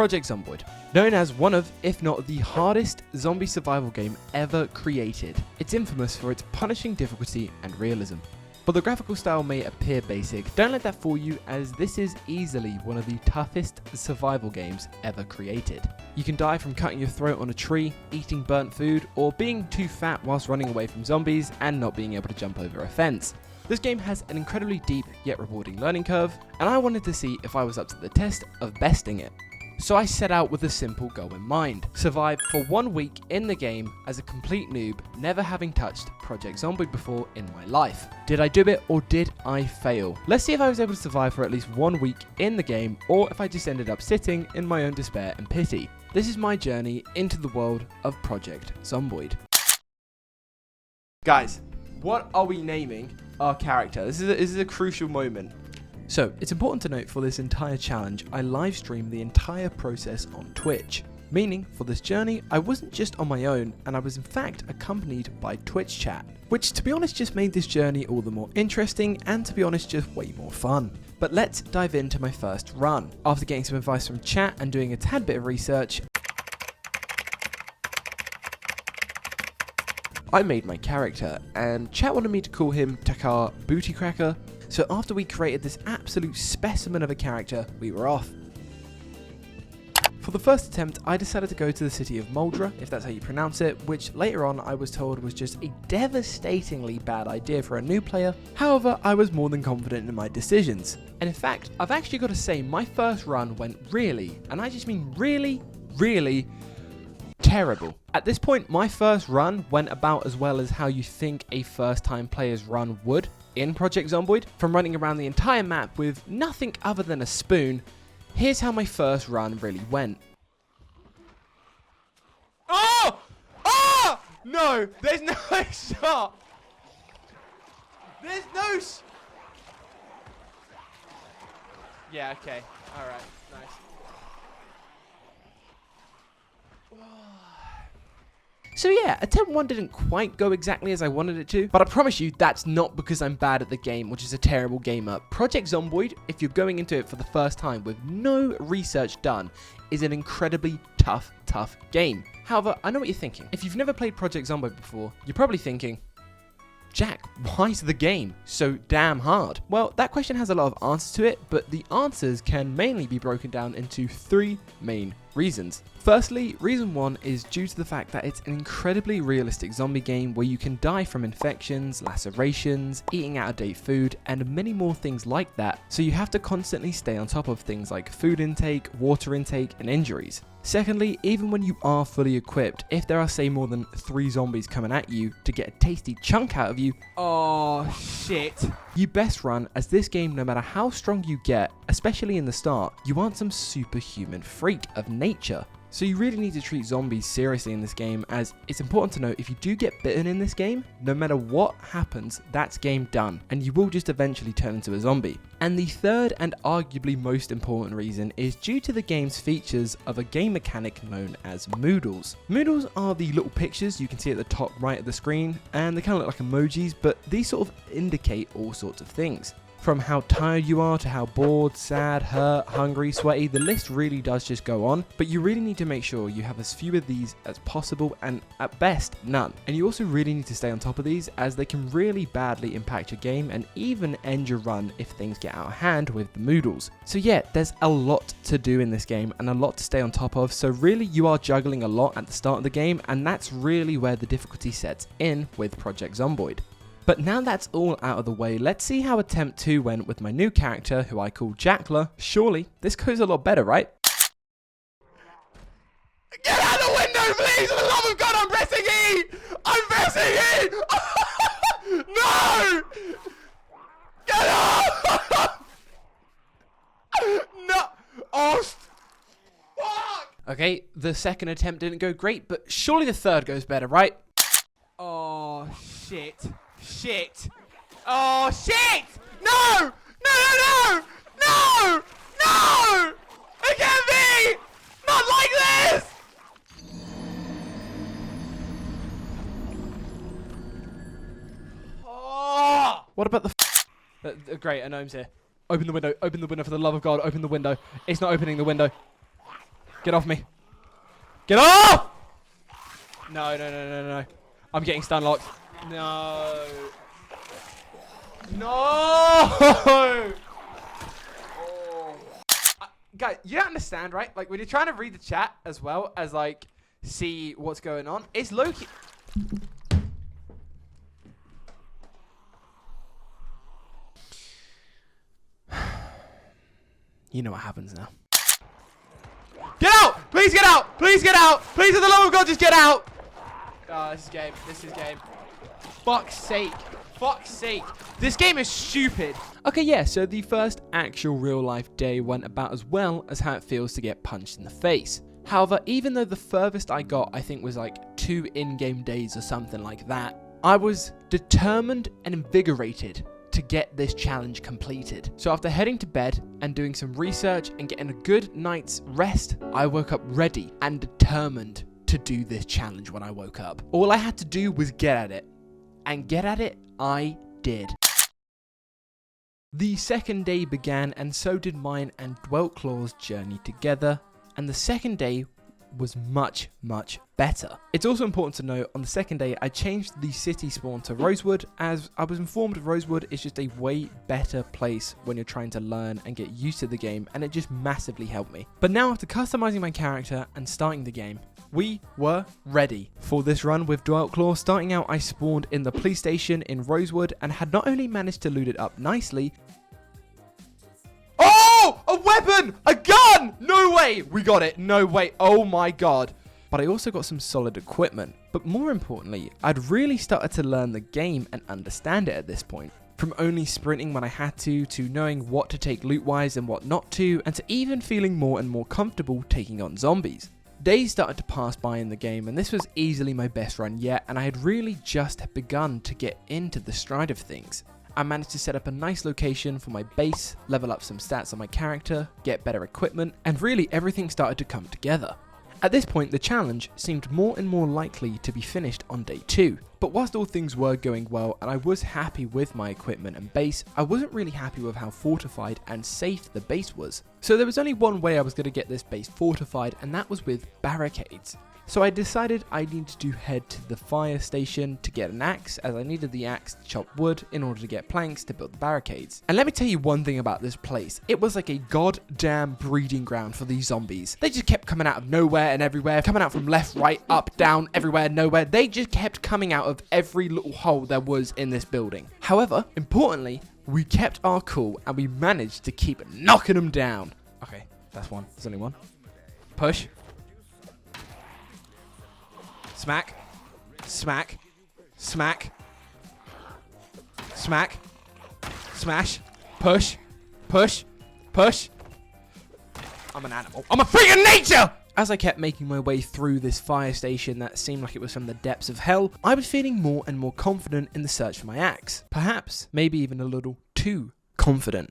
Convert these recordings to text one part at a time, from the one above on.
Project Zomboid. Known as one of, if not the hardest zombie survival game ever created, it's infamous for its punishing difficulty and realism. But the graphical style may appear basic, don't let that fool you, as this is easily one of the toughest survival games ever created. You can die from cutting your throat on a tree, eating burnt food, or being too fat whilst running away from zombies and not being able to jump over a fence. This game has an incredibly deep yet rewarding learning curve, and I wanted to see if I was up to the test of besting it. So I set out with a simple goal in mind: survive for 1 week in the game as a complete noob, never having touched Project Zomboid before in my life. Did I do it or did I fail? Let's see if I was able to survive for at least 1 week in the game, or if I just ended up sitting in my own despair and pity. This is my journey into the world of Project Zomboid. Guys, what are we naming our character? This is a crucial moment. So, it's important to note for this entire challenge, I live streamed the entire process on Twitch. Meaning, for this journey, I wasn't just on my own, and I was in fact accompanied by Twitch chat. Which, to be honest, just made this journey all the more interesting, and to be honest, just way more fun. But let's dive into my first run. After getting some advice from chat and doing a tad bit of research, I made my character, and chat wanted me to call him Takar Bootycracker. So after we created this absolute specimen of a character, we were off. For the first attempt, I decided to go to the city of Moldra, if that's how you pronounce it, which later on I was told was just a devastatingly bad idea for a new player. However, I was more than confident in my decisions. And in fact, I've actually got to say my first run went really, and I just mean really, really terrible. At this point, my first run went about as well as how you think a first time player's run would in Project Zomboid. From running around the entire map with nothing other than a spoon, here's how my first run really went. Oh! Oh! No! There's no shot! There's no Yeah, okay. Alright, nice. So yeah, attempt 1 didn't quite go exactly as I wanted it to, but I promise you that's not because I'm bad at the game, which is a terrible gamer. Project Zomboid, if you're going into it for the first time with no research done, is an incredibly tough game. However, I know what you're thinking. If you've never played Project Zomboid before, you're probably thinking, Jack, why is the game so damn hard? Well, that question has a lot of answers to it, but the answers can mainly be broken down into 3 main reasons. Firstly, reason 1 is due to the fact that it's an incredibly realistic zombie game where you can die from infections, lacerations, eating out-of-date food, and many more things like that, so you have to constantly stay on top of things like food intake, water intake, and injuries. Secondly, even when you are fully equipped, if there are say more than 3 zombies coming at you to get a tasty chunk out of you, oh shit, you best run, as this game, no matter how strong you get, especially in the start, you aren't some superhuman freak of nature. So you really need to treat zombies seriously in this game, as it's important to note if you do get bitten in this game, no matter what happens, that's game done, and you will just eventually turn into a zombie. And the third and arguably most important reason is due to the game's features of a game mechanic known as moodles. Moodles are the little pictures you can see at the top right of the screen, and they kind of look like emojis, but these sort of indicate all sorts of things. From how tired you are to how bored, sad, hurt, hungry, sweaty, the list really does just go on, but you really need to make sure you have as few of these as possible, and at best, none. And you also really need to stay on top of these, as they can really badly impact your game and even end your run if things get out of hand with the moodles. So yeah, there's a lot to do in this game and a lot to stay on top of, so really you are juggling a lot at the start of the game, and that's really where the difficulty sets in with Project Zomboid. But now that's all out of the way, let's see how attempt 2 went with my new character, who I call Jackler. Surely, this goes a lot better, right? Get out of the window, please! For the love of God, I'm pressing E! I'm pressing E! No! Get off! No! Oh, fuck! Okay, the second attempt didn't go great, but surely the third goes better, right? Oh, shit. Shit. Oh, shit! No! No, no, no! No! No! It can't be! Not like this! Oh! What about the... great, a gnome's here. Open the window for the love of God, open the window. It's not opening the window. Get off me. Get off! No, no, no, no, no. I'm getting stun locked. No. No! Oh. Guys, you don't understand, right? Like, when you're trying to read the chat as well as, like, see what's going on, it's low-key... You know what happens now. Get out! Please get out! Please get out! Please, for the love of God, just get out! Oh, this is game. This is game. Fuck's sake. Fuck's sake. This game is stupid. Okay, yeah, so the first actual real-life day went about as well as how it feels to get punched in the face. However, even though the furthest I got, I think, was like 2 in-game days or something like that, I was determined and invigorated to get this challenge completed. So after heading to bed and doing some research and getting a good night's rest, I woke up ready and determined to do this challenge when I woke up. All I had to do was get at it. And get at it, I did. The second day began, and so did mine and Dweltclaw's journey together, and the second day was much, much better. It's also important to note, on the second day, I changed the city spawn to Rosewood, as I was informed Rosewood is just a way better place when you're trying to learn and get used to the game, and it just massively helped me. But now, after customizing my character and starting the game, we were ready for this run with Dweltclaw. Starting out, I spawned in the police station in Rosewood and had not only managed to loot it up nicely... Oh! A weapon! A gun! No way! We got it. No way. Oh my god. But I also got some solid equipment. But more importantly, I'd really started to learn the game and understand it at this point. From only sprinting when I had to knowing what to take loot-wise and what not to, and to even feeling more and more comfortable taking on zombies. Days started to pass by in the game, and this was easily my best run yet, and I had really just begun to get into the stride of things. I managed to set up a nice location for my base, level up some stats on my character, get better equipment, and really everything started to come together. At this point, the challenge seemed more and more likely to be finished on day 2. But whilst all things were going well and I was happy with my equipment and base, I wasn't really happy with how fortified and safe the base was. So there was only one way I was going to get this base fortified, and that was with barricades. So I decided I needed to head to the fire station to get an axe, as I needed the axe to chop wood in order to get planks to build the barricades. And let me tell you one thing about this place. It was like a goddamn breeding ground for these zombies. They just kept coming out of nowhere and everywhere, coming out from left, right, up, down, everywhere, nowhere. They just kept coming out of every little hole there was in this building. However, importantly, we kept our cool and we managed to keep knocking them down. Okay, that's one. There's only one. Push. Smack, smack, smack, smack, smash, push, push, push. I'm an animal. I'm a freak of nature! As I kept making my way through this fire station that seemed like it was from the depths of hell, I was feeling more and more confident in the search for my axe. Perhaps, maybe even a little too confident.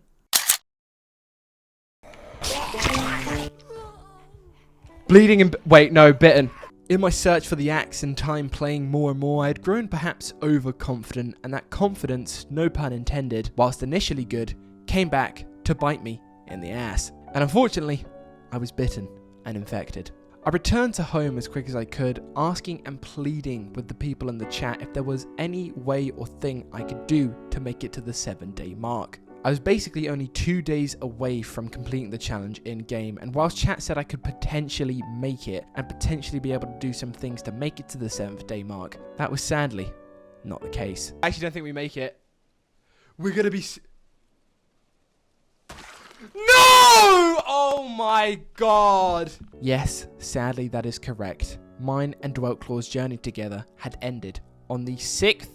Bleeding and... wait, no, bitten. In my search for the axe and time playing more and more, I had grown perhaps overconfident, and that confidence, no pun intended, whilst initially good, came back to bite me in the ass. And unfortunately, I was bitten and infected. I returned to home as quick as I could, asking and pleading with the people in the chat if there was any way or thing I could do to make it to the 7-day mark. I was basically only 2 days away from completing the challenge in-game, and whilst chat said I could potentially make it, and potentially be able to do some things to make it to the 7th day mark, that was sadly not the case. I actually don't think we make it. We're gonna be... No! Oh my god! Yes, sadly that is correct. Mine and Dweltclaw's journey together had ended on the 6th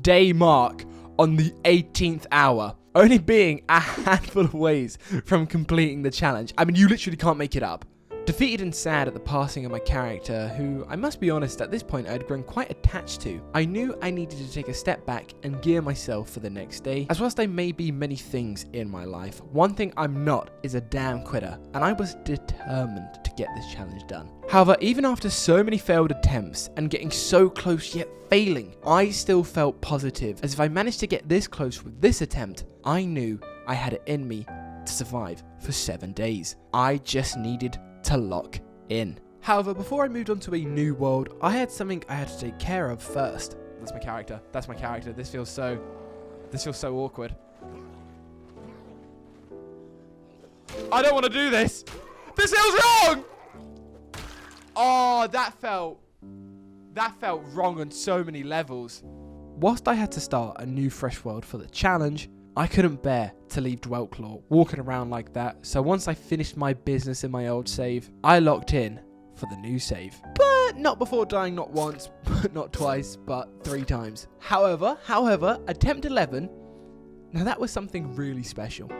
day mark, on the 18th hour. Only being a handful of ways from completing the challenge. I mean, you literally can't make it up. Defeated and sad at the passing of my character, who, I must be honest, at this point I had grown quite attached to, I knew I needed to take a step back and gear myself for the next day. As whilst I may be many things in my life, one thing I'm not is a damn quitter, and I was determined to get this challenge done. However, even after so many failed attempts and getting so close yet failing, I still felt positive, as if I managed to get this close with this attempt, I knew I had it in me to survive for 7 days. I just needed to lock in. However, before I moved on to a new world, I had something I had to take care of first. That's my character. That's my character. This feels so awkward. I don't want to do this. This feels wrong. Oh, that felt wrong on so many levels. Whilst I had to start a new fresh world for the challenge, I couldn't bear to leave Dwellclaw walking around like that. So once I finished my business in my old save, I locked in for the new save. But not before dying not once, not twice, but 3 times. However, attempt 11, now that was something really special.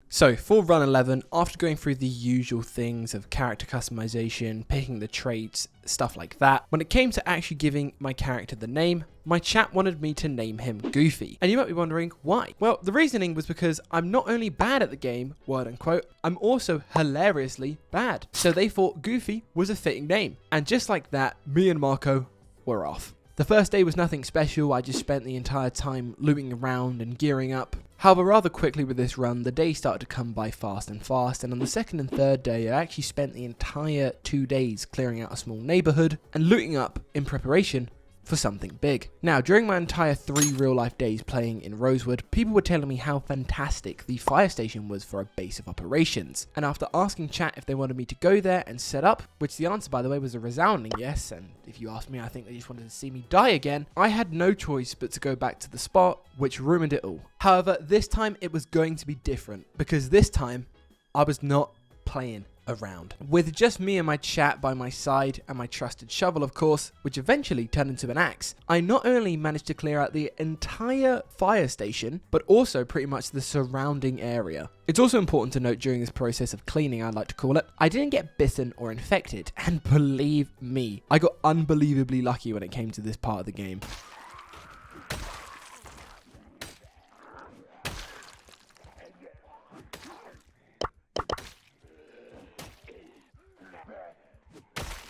So, for run 11, after going through the usual things of character customization, picking the traits, stuff like that, when it came to actually giving my character the name, my chat wanted me to name him Goofy. And you might be wondering why. Well, the reasoning was because I'm not only bad at the game, word unquote, I'm also hilariously bad. So they thought Goofy was a fitting name. And just like that, me and Marco were off. The first day was nothing special. I just spent the entire time looting around and gearing up. However, rather quickly with this run, the days started to come by fast and fast, and on the second and third day, I actually spent the entire 2 days clearing out a small neighborhood and looting up in preparation for something big. Now, during my entire 3 real-life days playing in Rosewood, people were telling me how fantastic the fire station was for a base of operations. And after asking chat if they wanted me to go there and set up, which the answer, by the way, was a resounding yes, and if you ask me, I think they just wanted to see me die again, I had no choice but to go back to the spot, which ruined it all. However, this time it was going to be different, because this time, I was not playing around. With just me and my chat by my side and my trusted shovel, of course, which eventually turned into an axe, I not only managed to clear out the entire fire station, but also pretty much the surrounding area. It's also important to note during this process of cleaning, I like to call it, I didn't get bitten or infected, and believe me, I got unbelievably lucky when it came to this part of the game.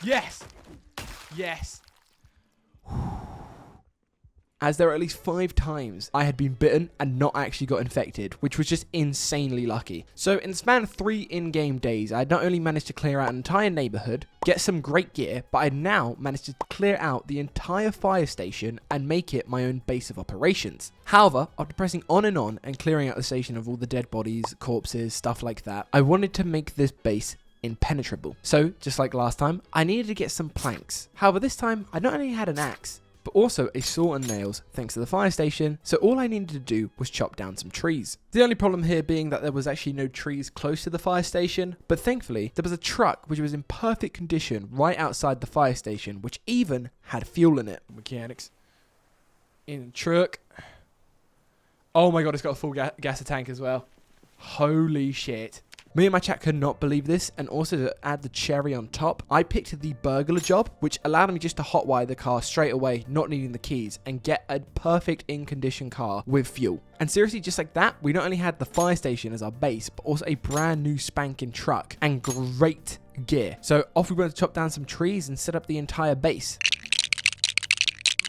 Yes! Yes! As there were at least 5 times I had been bitten and not actually got infected, which was just insanely lucky. So in the span of 3 in-game days, I had not only managed to clear out an entire neighborhood, get some great gear, but I had now managed to clear out the entire fire station and make it my own base of operations. However, after pressing on and clearing out the station of all the dead bodies, corpses, stuff like that, I wanted to make this base impenetrable. So, just like last time, I needed to get some planks. However, this time, I not only had an axe, but also a saw and nails thanks to the fire station, so all I needed to do was chop down some trees. The only problem here being that there was actually no trees close to the fire station, but thankfully, there was a truck which was in perfect condition right outside the fire station, which even had fuel in it. Mechanics. In the truck. Oh my god, it's got a full gas tank as well. Holy shit. Me and my chat could not believe this, and also to add the cherry on top, I picked the burglar job, which allowed me just to hotwire the car straight away, not needing the keys, and get a perfect in-condition car with fuel. And seriously, just like that, we not only had the fire station as our base, but also a brand new spanking truck, and great gear. So off we went to chop down some trees and set up the entire base.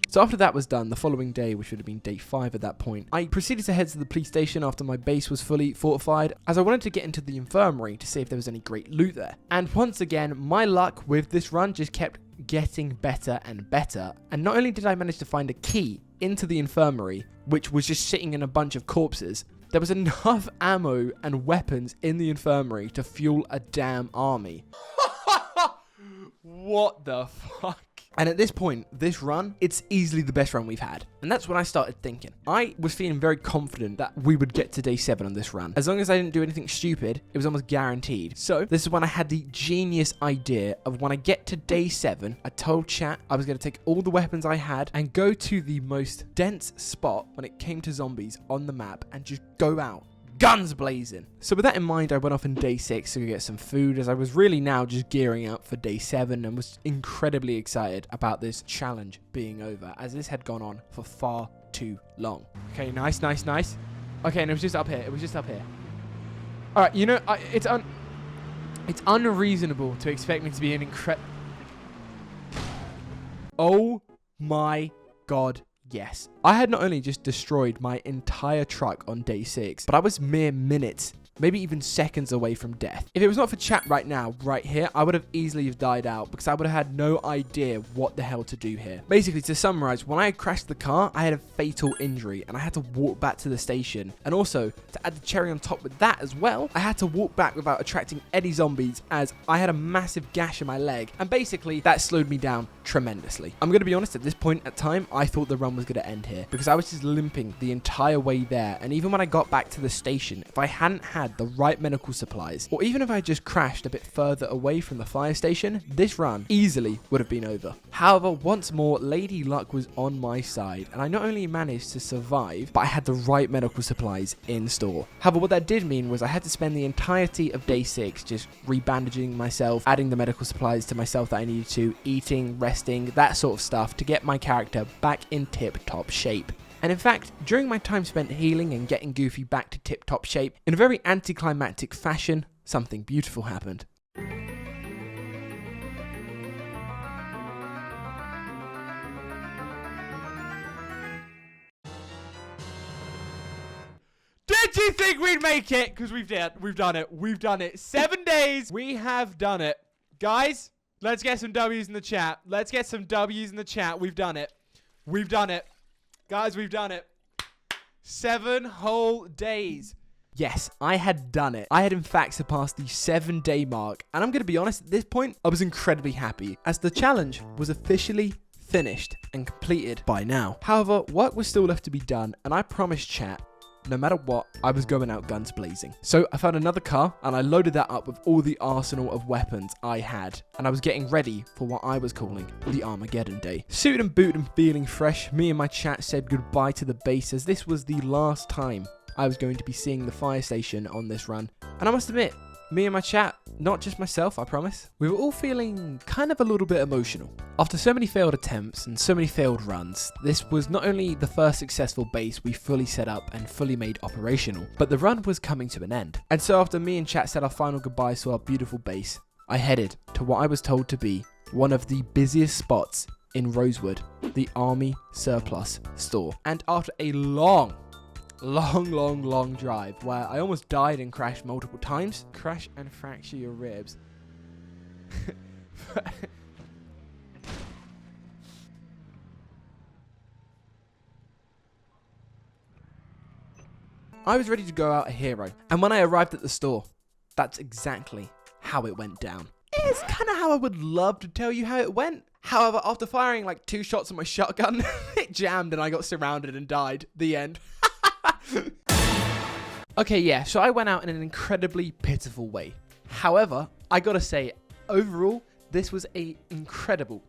So after that was done, the following day, which would have been day 5 at that point, I proceeded to head to the police station after my base was fully fortified, as I wanted to get into the infirmary to see if there was any great loot there. And once again, my luck with this run just kept getting better and better. And not only did I manage to find a key into the infirmary, which was just sitting in a bunch of corpses, there was enough ammo and weapons in the infirmary to fuel a damn army. What the fuck? And at this point, this run, it's easily the best run we've had. And that's when I started thinking. I was feeling very confident that we would get to day 7 on this run. As long as I didn't do anything stupid, it was almost guaranteed. So this is when I had the genius idea of when I get to day 7, I told chat I was going to take all the weapons I had and go to the most dense spot when it came to zombies on the map and just go out. Guns blazing. So with that in mind, I went off in day 6 to go get some food, as I was really now just gearing up for day 7 and was incredibly excited about this challenge being over, as this had gone on for far too long. Okay, nice. Okay, and it was just up here. All right, you know, it's unreasonable to expect me to be an Oh my god. Yes. I had not only just destroyed my entire truck on day 6, but I was mere minutes maybe even seconds away from death. If it was not for chat right now, right here, I would have easily died out because I would have had no idea what the hell to do here. Basically, to summarize, when I crashed the car, I had a fatal injury and I had to walk back to the station. And also, to add the cherry on top with that as well, I had to walk back without attracting any zombies as I had a massive gash in my leg. And basically, that slowed me down tremendously. I'm going to be honest, at this point at time, I thought the run was going to end here because I was just limping the entire way there. And even when I got back to the station, if I hadn't had the right medical supplies, or even if I just crashed a bit further away from the fire station, this run easily would have been over. However, once more, Lady Luck was on my side, and I not only managed to survive, but I had the right medical supplies in store. However, what that did mean was I had to spend the entirety of day 6 just rebandaging myself, adding the medical supplies to myself that I needed to, eating, resting, that sort of stuff to get my character back in tip-top shape. And in fact, during my time spent healing and getting Goofy back to tip-top shape, in a very anticlimactic fashion, something beautiful happened. Did you think we'd make it? Because we've done it. We've done it. 7 days. We have done it. Guys, let's get some W's in the chat. Let's get some W's in the chat. We've done it. We've done it. Guys, we've done it. 7 whole days. Yes, I had done it. I had in fact surpassed the 7-day mark. And I'm going to be honest, at this point, I was incredibly happy as the challenge was officially finished and completed by now. However, work was still left to be done. And I promised chat, no matter what, I was going out guns blazing. So I found another car and I loaded that up with all the arsenal of weapons I had. And I was getting ready for what I was calling the Armageddon day. Suited and booted and feeling fresh, me and my chat said goodbye to the base as this was the last time I was going to be seeing the fire station on this run. And I must admit, me and my chat, not just myself, I promise, we were all feeling kind of a little bit emotional. After so many failed attempts and so many failed runs, this was not only the first successful base we fully set up and fully made operational, but the run was coming to an end. And so after me and chat said our final goodbyes to our beautiful base, I headed to what I was told to be one of the busiest spots in Rosewood, the Army Surplus store. And after a long drive where I almost died and crashed multiple times. Crash and fracture your ribs. I was ready to go out a hero. And when I arrived at the store, that's exactly how it went down. It's kind of how I would love to tell you how it went. However, after firing like 2 shots of my shotgun, it jammed and I got surrounded and died. The end. Okay, yeah, so I went out in an incredibly pitiful way. However, I gotta say, overall, this was a incredible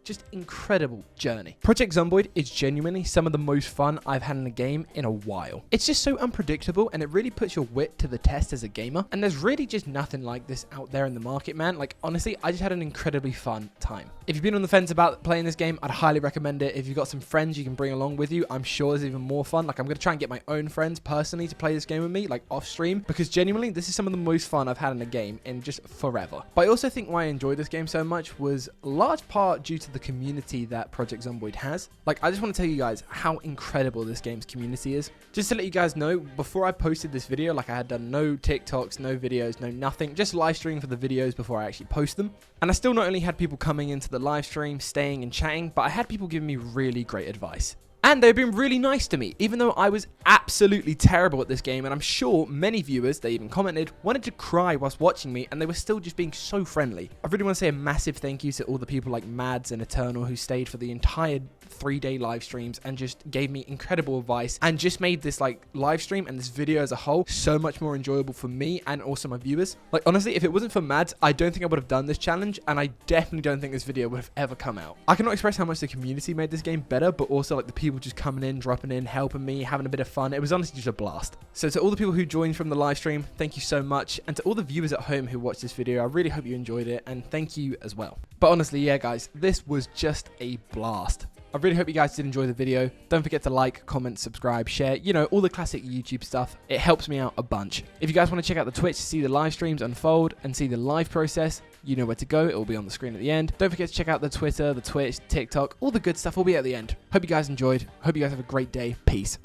journey. Project Zomboid is genuinely some of the most fun I've had in a game in a while. It's just so unpredictable and it really puts your wit to the test as a gamer. And there's really just nothing like this out there in the market, man. Like, honestly, I just had an incredibly fun time. If you've been on the fence about playing this game, I'd highly recommend it. If you've got some friends you can bring along with you, I'm sure there's even more fun. Like, I'm going to try and get my own friends personally to play this game with me, like off stream, because genuinely, this is some of the most fun I've had in a game in just forever. But I also think why I enjoyed this game so much was a large part due to the community that Project Zomboid has. Like, I just want to tell you guys how incredible this game's community is. Just to let you guys know, before I posted this video, like I had done no TikToks, no videos, no nothing, just live streaming for the videos before I actually post them. And I still not only had people coming into the live stream, staying and chatting, but I had people giving me really great advice. And they've been really nice to me, even though I was absolutely terrible at this game. And I'm sure many viewers, they even commented, wanted to cry whilst watching me, and they were still just being so friendly. I really want to say a massive thank you to all the people like Mads and Eternal who stayed for the entire 3-day live streams and just gave me incredible advice and just made this like live stream and this video as a whole so much more enjoyable for me and also my viewers. Like, honestly, if it wasn't for Mads, I don't think I would have done this challenge, and I definitely don't think this video would have ever come out. I cannot express how much the community made this game better, but also like the people just coming in, dropping in, helping me, having a bit of fun. It was honestly just a blast. So to all the people who joined from the live stream, thank you so much. And to all the viewers at home who watched this video, I really hope you enjoyed it, and thank you as well. But honestly, yeah guys, this was just a blast. I really hope you guys did enjoy the video. Don't forget to like, comment, subscribe, share, you know, all the classic YouTube stuff. It helps me out a bunch. If you guys want to check out the Twitch to see the live streams unfold and see the live process, you know where to go. It will be on the screen at the end. Don't forget to check out the Twitter, the Twitch, TikTok, all the good stuff will be at the end. Hope you guys enjoyed. Hope you guys have a great day. Peace.